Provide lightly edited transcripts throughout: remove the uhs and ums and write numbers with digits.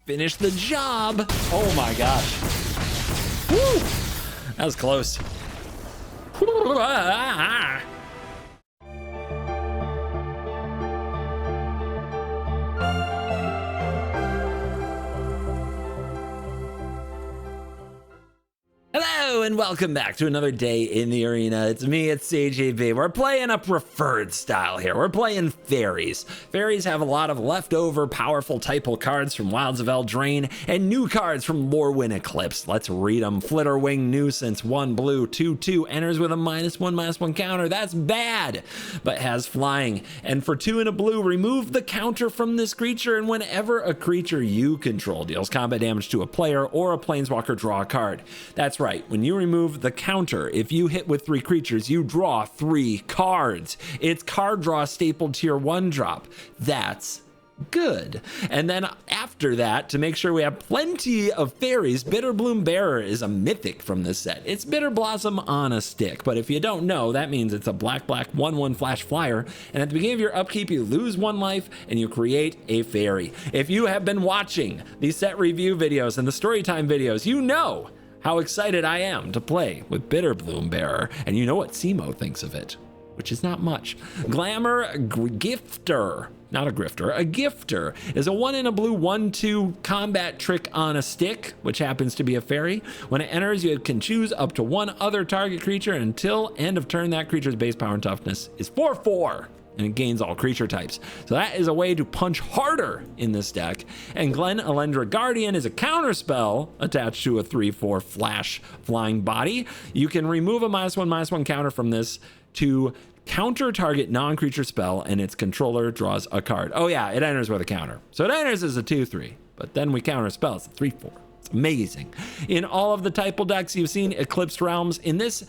finish the job. Oh my gosh. Woo! That was close. Hello and welcome back to another day in the arena. It's me, it's CGB. We're playing a preferred style here. We're playing Faeries. Faeries have a lot of leftover powerful typal cards from Wilds of Eldraine and new cards from Lorwyn Eclipsed. Let's read them. Flitterwing Nuisance, 1 blue, 2/2, enters with a -1/-1 counter. That's bad, but has flying. And for 2 and a blue, remove the counter from this creature, and whenever a creature you control deals combat damage to a player or a planeswalker, draw a card. That's right. When you remove the counter, if you hit with 3 creatures, you draw 3 cards. It's card draw stapled to your 1-drop. That's good. And then after that, to make sure we have plenty of fairies, Bitterbloom Bearer is a mythic from this set. It's Bitter Blossom on a stick, but if you don't know, that means it's a black 1/1 flash flyer, and at the beginning of your upkeep you lose 1 life and you create a fairy. If you have been watching these set review videos and the storytime videos, you know how excited I am to play with Bitterbloom Bearer, and you know what Simo thinks of it, which is not much. Glamour Gifter, not a grifter, a gifter is a 1 and a blue 1/2 combat trick on a stick, which happens to be a fairy. When it enters, you can choose up to 1 other target creature, and until end of turn, that creature's base power and toughness is 4/4. And it gains all creature types. So that is a way to punch harder in this deck. And Glen Elendra Guardian is a counter spell attached to a 3/4 flash flying body. You can remove a -1/-1 counter from this to counter target non-creature spell, and its controller draws a card. Oh yeah, it enters with a counter. So it enters as a 2/3, but then we counter spell, it's a 3/4. It's amazing. In all of the typal decks, you've seen Eclipsed Realms. In this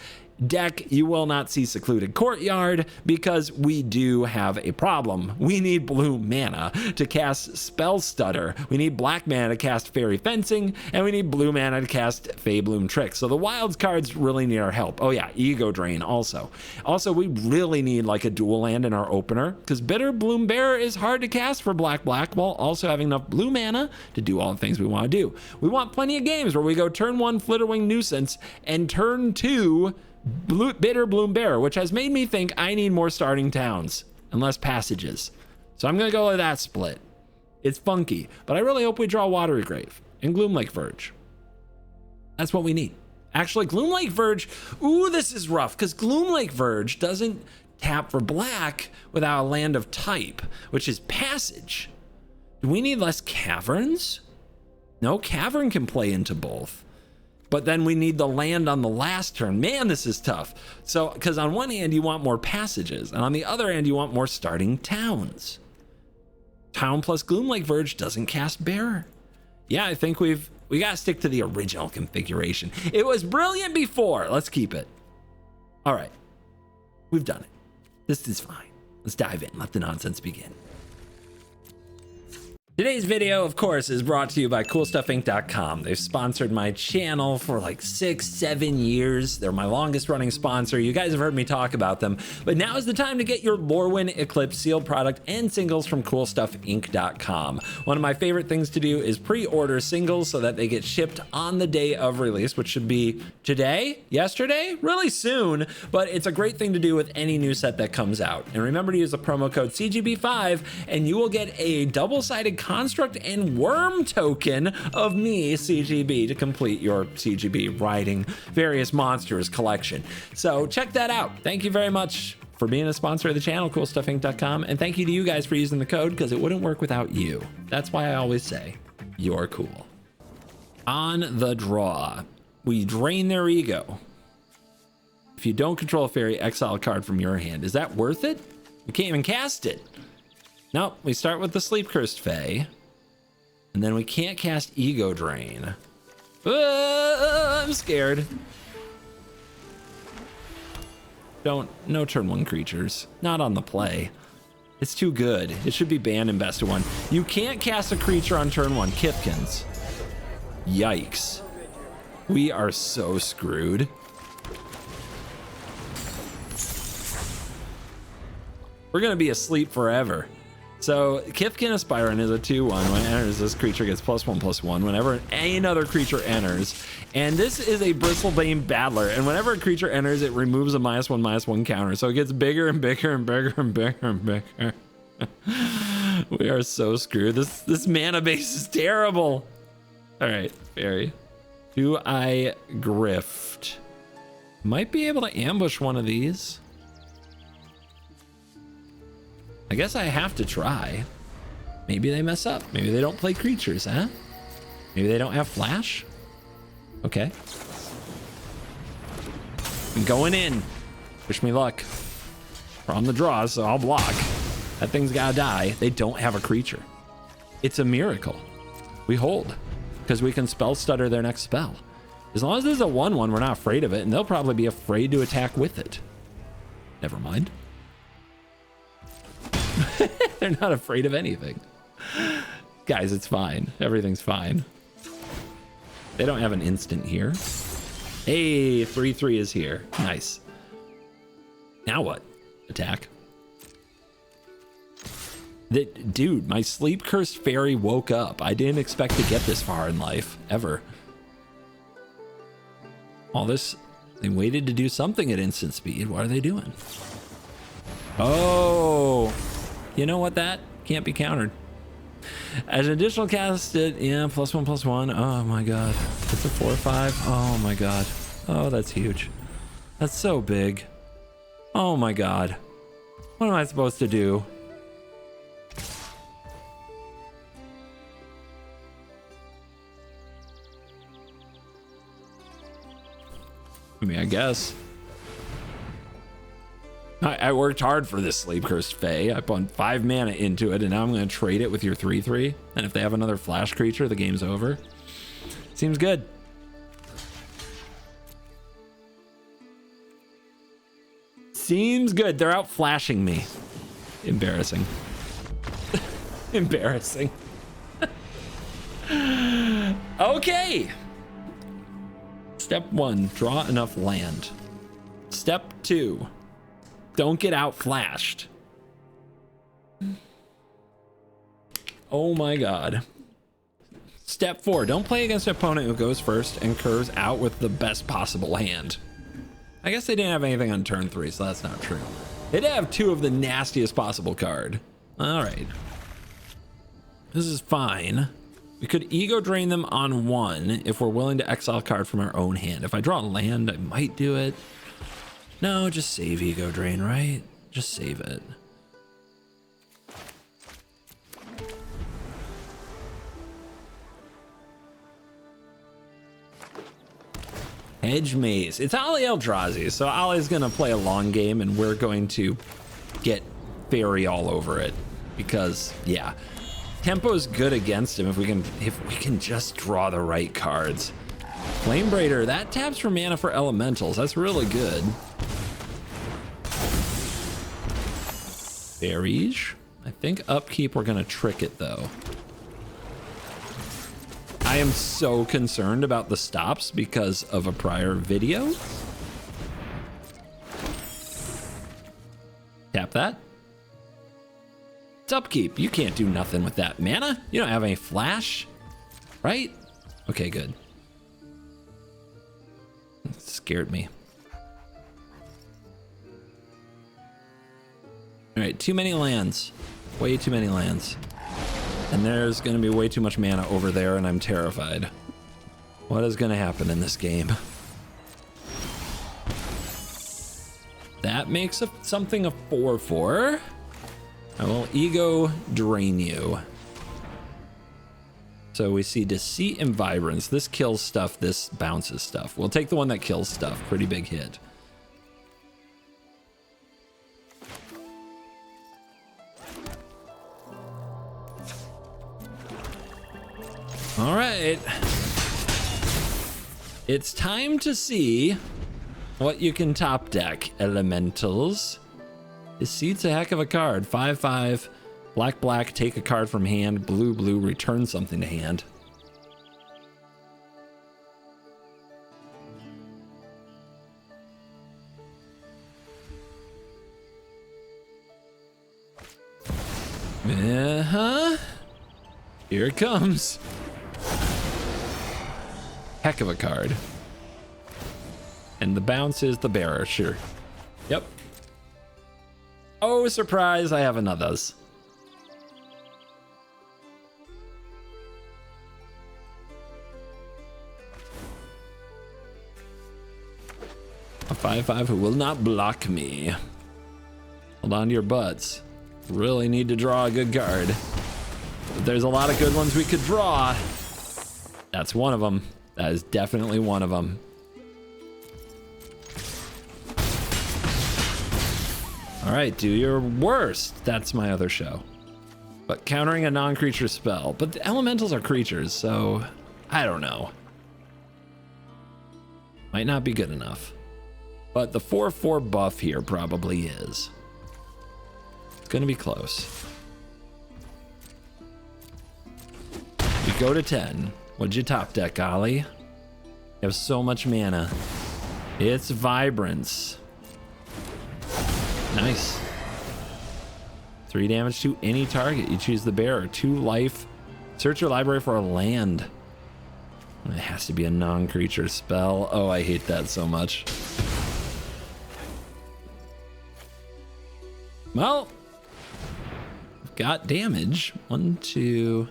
deck, you will not see Secluded Courtyard because we do have a problem. We need blue mana to cast Spell Stutter. We need black mana to cast Fairy Fencing, and we need blue mana to cast Faebloom Trick. So the Wilds cards really need our help. Oh yeah, Ego Drain also. Also, we really need like a dual land in our opener because Bitterbloom Bearer is hard to cast for black while also having enough blue mana to do all the things we want to do. We want plenty of games where we go turn 1 Flitterwing Nuisance and turn 2 Bitterbloom Bearer, which has made me think I need more starting towns and less passages. So I'm gonna go with that split. It's funky, but I really hope we draw Watery Grave and Gloomlake Verge. That's what we need. Actually, Gloomlake Verge, ooh, this is rough because Gloomlake Verge doesn't tap for black without a land of type, which is Passage. Do we need less caverns? No, Cavern can play into both. But then we need the land on the last turn. Man, this is tough. So, because on one hand, you want more passages, and on the other hand, you want more starting towns. Town plus Gloomlake Verge doesn't cast Bearer. Yeah, I think we gotta stick to the original configuration. It was brilliant before. Let's keep it. All right, we've done it. This is fine. Let's dive in. Let the nonsense begin. Today's video, of course, is brought to you by CoolStuffInc.com. They've sponsored my channel for like 6-7 years. They're my longest running sponsor. You guys have heard me talk about them, but now is the time to get your Lorwyn Eclipsed sealed product and singles from CoolStuffInc.com. One of my favorite things to do is pre-order singles so that they get shipped on the day of release, which should be today, yesterday, really soon, but it's a great thing to do with any new set that comes out. And remember to use the promo code CGB5 and you will get a double-sided construct and worm token of me, CGB, to complete your CGB riding various monsters collection. So check that out. Thank you very much for being a sponsor of the channel, CoolStuffInc.com, and thank you to you guys for using the code because it wouldn't work without you. That's why I always say you're cool. On the draw, we drain their ego. If you don't control a fairy, exile a card from your hand. Is that worth it? We can't even cast it. Nope, we start with the Sleep Cursed Fae, and then we can't cast Ego Drain. I'm scared. No turn 1 creatures, not on the play. It's too good. It should be banned in best of 1. You can't cast a creature on turn 1, Kithkins. Yikes. We are so screwed. We're gonna be asleep forever. So Kithkin Aspirant is a 2/1. When it enters, this creature gets +1/+1 whenever another creature enters. And this is a Bristlebane Battler. And whenever a creature enters, it removes a -1/-1 counter. So it gets bigger and bigger and bigger and bigger and bigger. We are so screwed. This mana base is terrible. All right, Fairy. Do I grift? Might be able to ambush one of these. I guess I have to try. Maybe they mess up. Maybe they don't play creatures, huh? Maybe they don't have flash? Okay. I'm going in. Wish me luck. We're on the draw, so I'll block. That thing's gotta die. They don't have a creature. It's a miracle. We hold, because we can spell stutter their next spell. As long as this is a 1/1, we're not afraid of it, and they'll probably be afraid to attack with it. Never mind. They're not afraid of anything. Guys, it's fine. Everything's fine. They don't have an instant here. Hey, 3/3 is here. Nice. Now what? Attack. Dude, my sleep-cursed fairy woke up. I didn't expect to get this far in life, ever. All this, they waited to do something at instant speed. What are they doing? Oh, you know what? That can't be countered. As an additional cast, it, yeah, +1/+1. Oh my god. It's a 4/5. Oh my god. Oh, that's huge. That's so big. Oh my god. What am I supposed to do? I mean, I guess. I worked hard for this Sleep Cursed Fae. I put 5 mana into it, and now I'm going to trade it with your 3/3. And if they have another flash creature, the game's over. Seems good. Seems good. They're out flashing me. Embarrassing. Embarrassing. Okay. Step 1, draw enough land. Step 2, don't get outflashed. Oh my god. Step 4, don't play against an opponent who goes first and curves out with the best possible hand. I guess they didn't have anything on turn 3, so that's not true. They did have 2 of the nastiest possible card. All right. This is fine. We could ego drain them on 1 if we're willing to exile a card from our own hand. If I draw a land, I might do it. No, just save ego drain, right? Just save it. Hedge Maze. It's Ali Eldrazi, so Ali's gonna play a long game and we're going to get Fairy all over it. Because, yeah. Tempo's good against him if we can just draw the right cards. Flame Braider, that taps for mana for elementals. That's really good. Faeries. I think upkeep we're gonna trick it though. I am so concerned about the stops because of a prior video. Tap that. It's upkeep. You can't do nothing with that mana. You don't have any flash, right? Okay, good. It scared me. All right, too many lands. Way too many lands. And there's going to be way too much mana over there, and I'm terrified. What is going to happen in this game? That makes something a 4/4. I will ego drain you. So we see Deceit and Vibrance. This kills stuff, this bounces stuff. We'll take the one that kills stuff. Pretty big hit. All right. It's time to see what you can top deck, elementals. Deceit's a heck of a card. 5/5, black, take a card from hand, blue, return something to hand. Here it comes. Heck of a card. And the bounce is the bearer, sure. Yep. Oh, surprise, I have another's. A 5/5 who will not block me. Hold on to your butts. Really need to draw a good card. But there's a lot of good ones we could draw. That's one of them. That is definitely one of them. All right, do your worst. That's my other show. But countering a non-creature spell. But the elementals are creatures, so I don't know. Might not be good enough. But the 4/4 buff here probably is. It's gonna be close. We go to 10. What'd you top deck, Ollie? You have so much mana. It's Vibrance. Nice. 3 damage to any target. You choose the bearer. 2 life. Search your library for a land. It has to be a non-creature spell. Oh, I hate that so much. Well, got damage. 1, 2.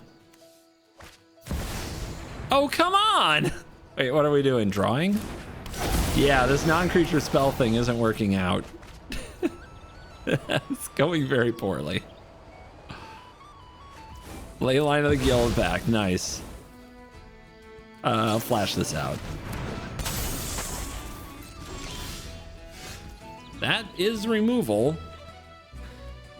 Oh, come on! Wait, what are we doing? Drawing? Yeah, this non-creature spell thing isn't working out. It's going very poorly. Leyline of the Guild back. Nice. I'll flash this out. That is removal.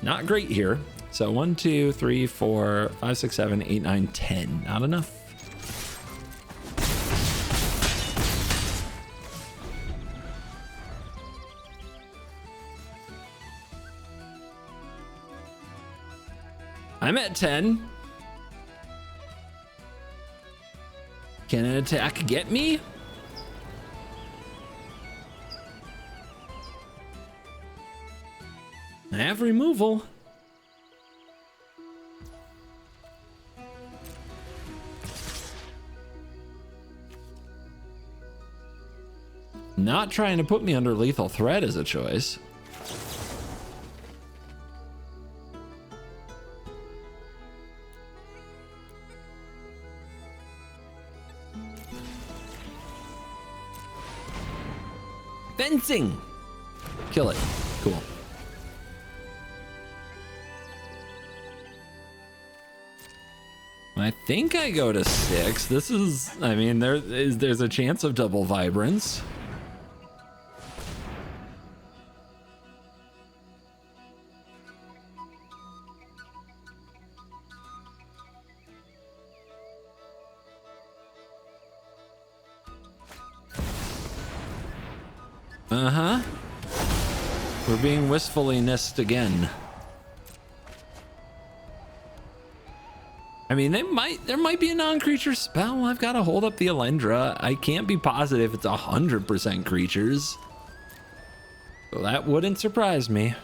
Not great here. So 1, 2, 3, 4, 5, 6, 7, 8, 9, 10. Not enough. I'm at 10. Can an attack get me? I have removal. Not trying to put me under lethal threat is a choice. Fencing! Kill it. Cool. I think I go to 6. This is, I mean, there's a chance of double Vibrance. Uh-huh. We're being wistfully nissed again. I mean, there might be a non-creature spell. I've got to hold up the Alendra. I can't be positive it's 100% creatures. So that wouldn't surprise me.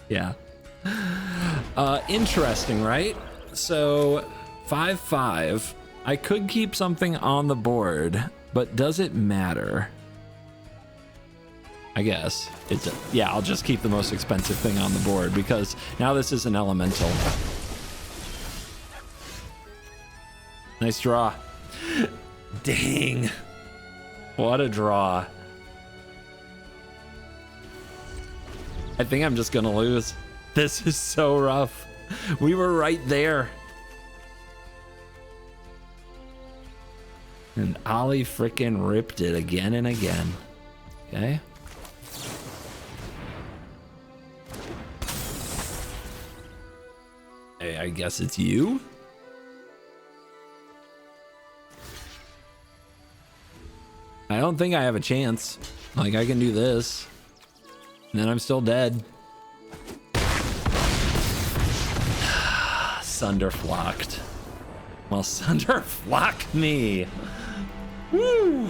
Yeah. Interesting, right? So 5/5. I could keep something on the board, but does it matter? I guess. Yeah, I'll just keep the most expensive thing on the board because now this is an elemental. Nice draw. Dang. What a draw. I think I'm just gonna lose. This is so rough. We were right there. And Ollie frickin' ripped it again and again. Okay. Hey, I guess it's you? I don't think I have a chance. Like, I can do this. And then I'm still dead. Sunder flocked. Well, Sunder flocked me. Woo!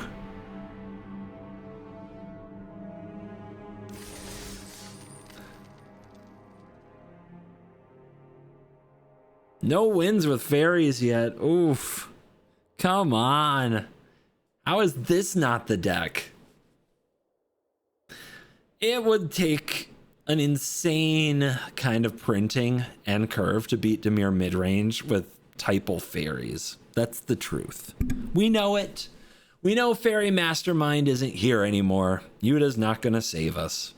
No wins with fairies yet. Oof. Come on. How is this not the deck? It would take an insane kind of printing and curve to beat Dimir midrange with typal fairies. That's the truth. We know it. We know Fairy Mastermind isn't here anymore. Yuta's not going to save us.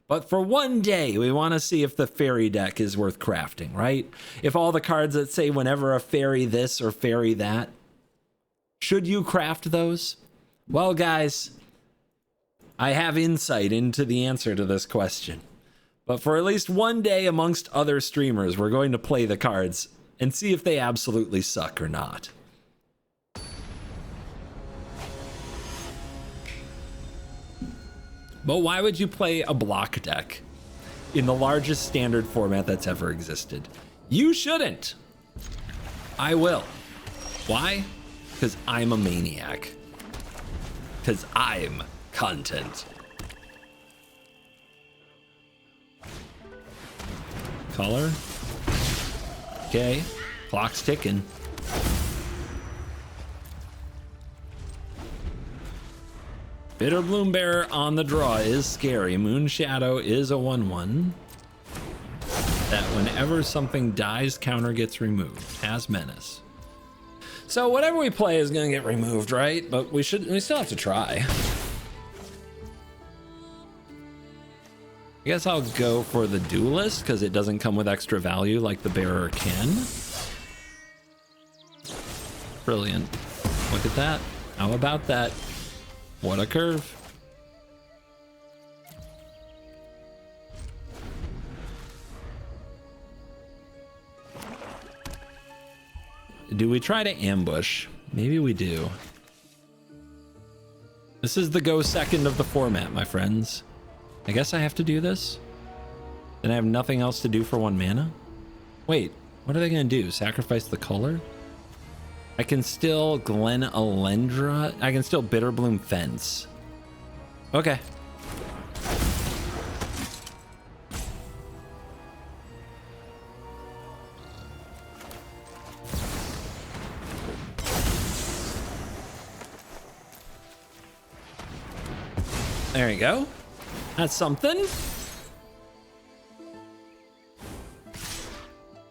But for one day, we want to see if the fairy deck is worth crafting, right? If all the cards that say whenever a fairy this or fairy that, should you craft those? Well, guys, I have insight into the answer to this question. But for at least one day amongst other streamers, we're going to play the cards and see if they absolutely suck or not. But why would you play a block deck in the largest standard format that's ever existed? You shouldn't. I will. Why? Because I'm a maniac. Because I'm content. Color. Okay. Clock's ticking. Bitter Bloom Bearer on the draw is scary. Moon Shadow is a 1/1. That whenever something dies, counter gets removed. Has menace. So whatever we play is gonna get removed, right? But we still have to try. I guess I'll go for the Duelist because it doesn't come with extra value like the Bearer can. Brilliant. Look at that. How about that? What a curve. Do we try to ambush? Maybe we do. This is the go second of the format, my friends. I guess I have to do this? Then I have nothing else to do for 1 mana? Wait, what are they gonna do? Sacrifice the color? I can still Glen Alendra. I can still Bitterbloom Fence. Okay. There you go. That's something.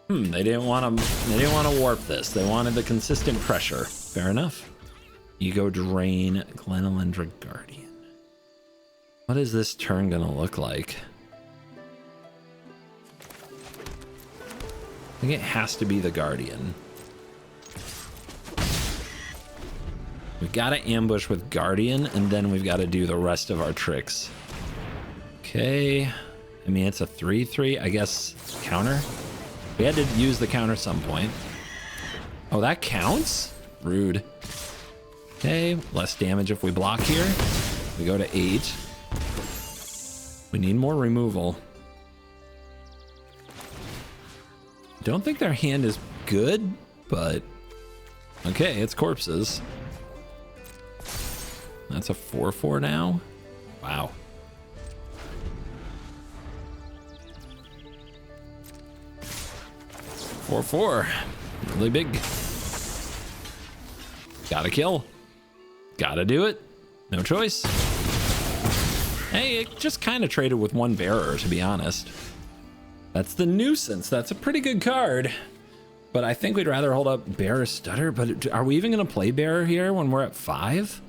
They didn't want to warp this. They wanted the consistent pressure. Fair enough. Ego Drain, Glenalendra Guardian. What is this turn gonna look like? I think it has to be the Guardian. We gotta ambush with Guardian, and then we've got to do the rest of our tricks. Okay. I mean, it's a 3/3. I guess counter. We had to use the counter some point. Oh, that counts? Rude. Okay, less damage if we block here. We go to 8. We need more removal. Don't think their hand is good, but okay, it's corpses. That's a 4/4 now. Wow. 4/4. Really big. Gotta kill. Gotta do it. No choice. Hey, it just kind of traded with 1 Bearer, to be honest. That's the Nuisance. That's a pretty good card. But I think we'd rather hold up Bearer Stutter. But are we even going to play Bearer here when we're at 5?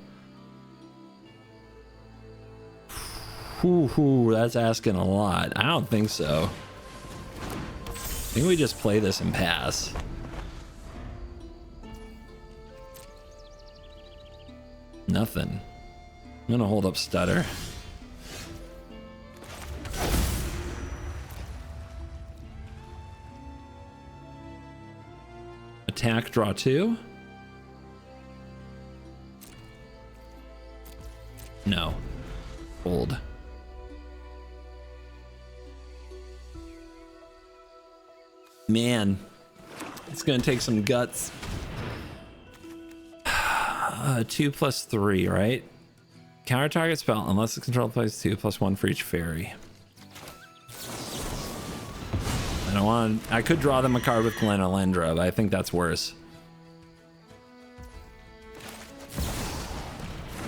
Ooh, that's asking a lot. I don't think so. I think we just play this and pass. Nothing. I'm gonna hold up Stutter. Attack, draw 2. No. Hold. Man, it's gonna take some guts. 2+3, right? Counter target spell unless the control plays 2+1 for each fairy. I don't want. I could draw them a card with Glenalendra, but I think that's worse.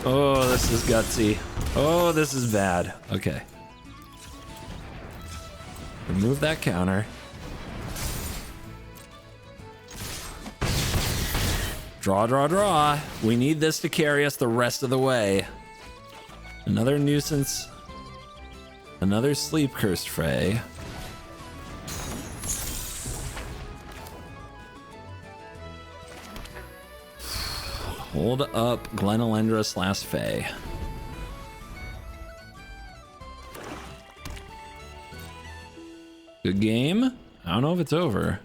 Oh, this is gutsy. Oh, this is bad. Okay. Remove that counter. Draw, draw, draw. We need this to carry us the rest of the way. Another nuisance. Another sleep cursed Fae. Hold up Glenalendra / Fae. Good game. I don't know if it's over.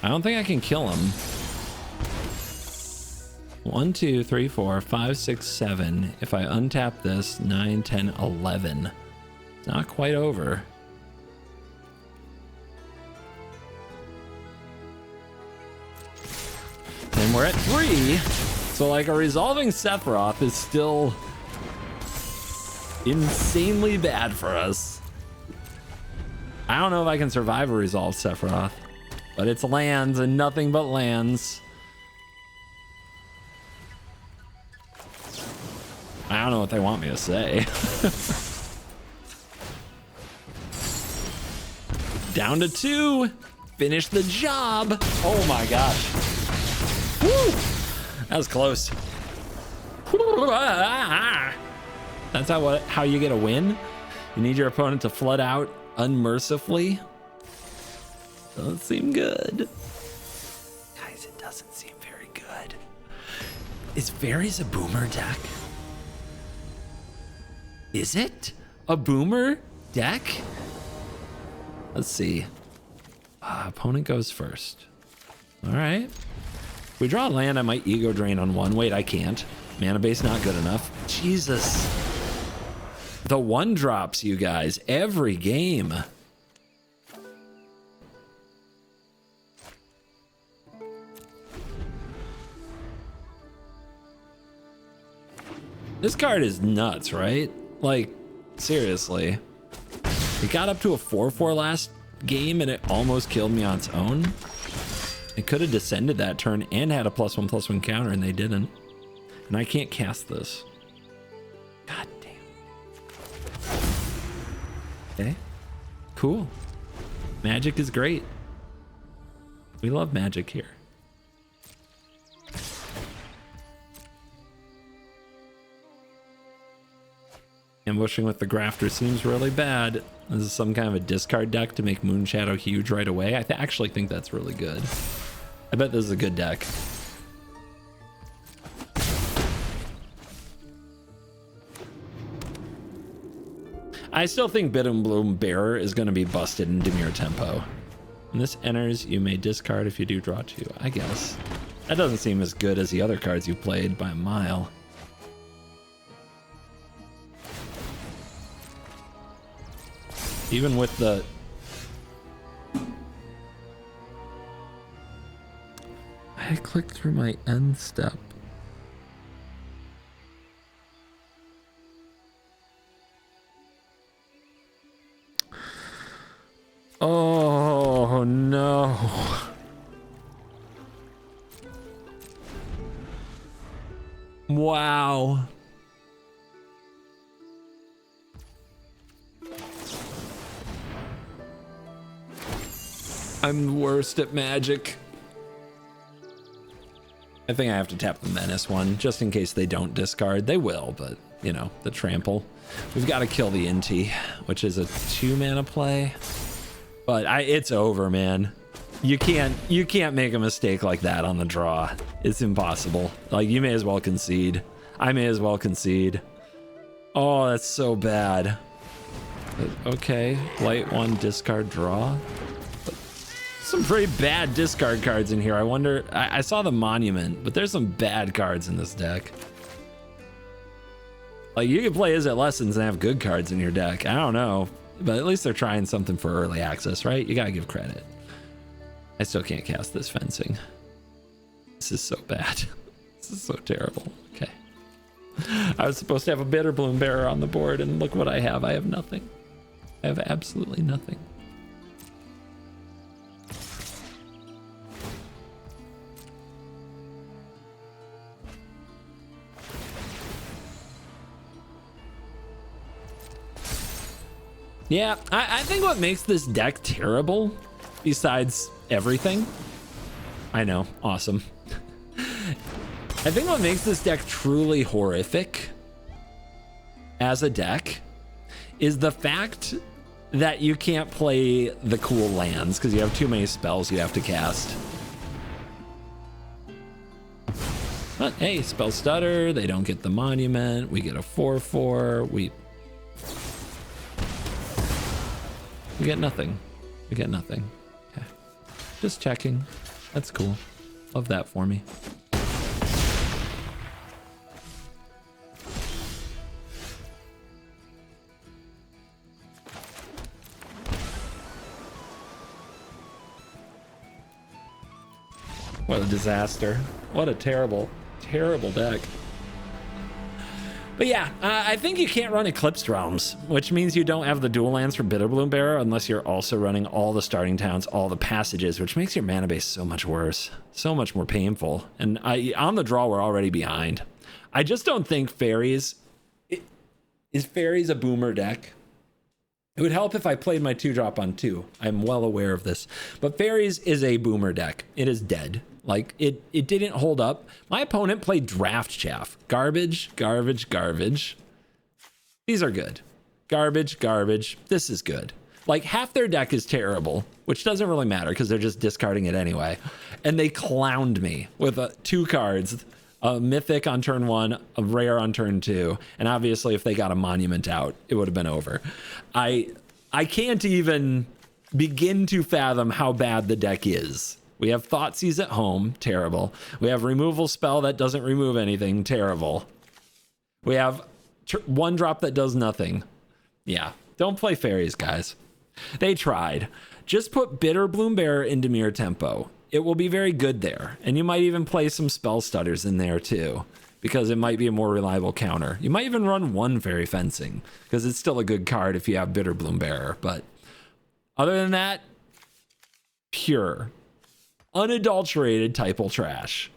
I don't think I can kill him. 1, 2, 3, 4, 5, 6, 7. If I untap this, 9, 10, 11. It's not quite over. And we're at 3. So like a resolving Sephiroth is still insanely bad for us. I don't know if I can survive a resolved Sephiroth, but it's lands and nothing but lands. I don't know what they want me to say. Down to 2. Finish the job. Oh my gosh. Woo! That was close. That's how you get a win. You need your opponent to flood out unmercifully. Doesn't seem good. Guys, it doesn't seem very good. Is Faeries a boomer deck? Is it a boomer deck? Let's see. Opponent goes first. All right. If we draw a land, I might ego drain on 1. Wait, I can't. Mana base not good enough. Jesus. The 1 drops, you guys, every game. This card is nuts, right? Like, seriously. It got up to a 4/4 last game and it almost killed me on its own. It could have descended that turn and had a +1/+1 counter, and they didn't. And I can't cast this. God damn. Okay. Cool. Magic is great. We love magic here. Ambushing with the Grafter seems really bad. This is some kind of a discard deck to make Moonshadow huge right away. I actually think that's really good. I bet this is a good deck. I still think Bit and Bloom Bearer is going to be busted in Dimir Tempo. When this enters, you may discard if you do draw 2. I guess. That doesn't seem as good as the other cards you played by a mile. Even with the... I clicked through my end step. Oh no. Wow. I'm the worst at Magic. I think I have to tap the Menace one, just in case they don't discard. They will, but, you know, the Trample. We've got to kill the Inti, which is a 2-mana play. But it's over, man. You can't make a mistake like that on the draw. It's impossible. Like, you may as well concede. I may as well concede. Oh, that's so bad. But, okay, light 1, discard, draw. Some pretty bad discard cards in here. I wonder, I saw the Monument, but there's some bad cards in this deck. Like, you can play Izzet Lessons and have good cards in your deck. I don't know, but at least they're trying something for early access, right? You gotta give credit. I still can't cast this Fencing. This is so bad. This is so terrible. Okay. I was supposed to have a Bitter Bloom Bearer on the board, and look what I have. I have nothing. I have absolutely nothing. Yeah, I think what makes this deck terrible, besides everything, I know, awesome. I think what makes this deck truly horrific as a deck is the fact that you can't play the cool lands because you have too many spells you have to cast. But hey, spell stutter, they don't get the monument, we get a 4/4, we get nothing. We get nothing. Okay. Just checking. That's cool. Love that for me. What a disaster. What a terrible, terrible deck. But yeah, I think you can't run Eclipsed Realms, which means you don't have the dual lands for Bitterbloom Bearer unless you're also running all the starting towns, all the passages, which makes your mana base so much worse, so much more painful. And on the draw, we're already behind. I just don't think Faeries... Is Faeries a boomer deck? It would help if I played my 2-drop on 2. I'm well aware of this. But Faeries is a boomer deck. It is dead. Like, it didn't hold up. My opponent played Draft Chaff. Garbage, garbage, garbage. These are good. Garbage, garbage. This is good. Like, half their deck is terrible, which doesn't really matter because they're just discarding it anyway. And they clowned me with 2 cards. A Mythic on turn 1, a Rare on turn 2. And obviously, if they got a Monument out, it would have been over. I can't even begin to fathom how bad the deck is. We have Thoughtseize at home, terrible. We have Removal Spell that doesn't remove anything, terrible. We have 1-drop that does nothing. Yeah, don't play Faeries, guys. They tried. Just put Bitterbloom Bearer in Dimir Tempo. It will be very good there. And you might even play some Spell Stutters in there too, because it might be a more reliable counter. You might even run 1 Fairy Fencing, because it's still a good card if you have Bitterbloom Bearer. But other than that, pure, unadulterated typal trash.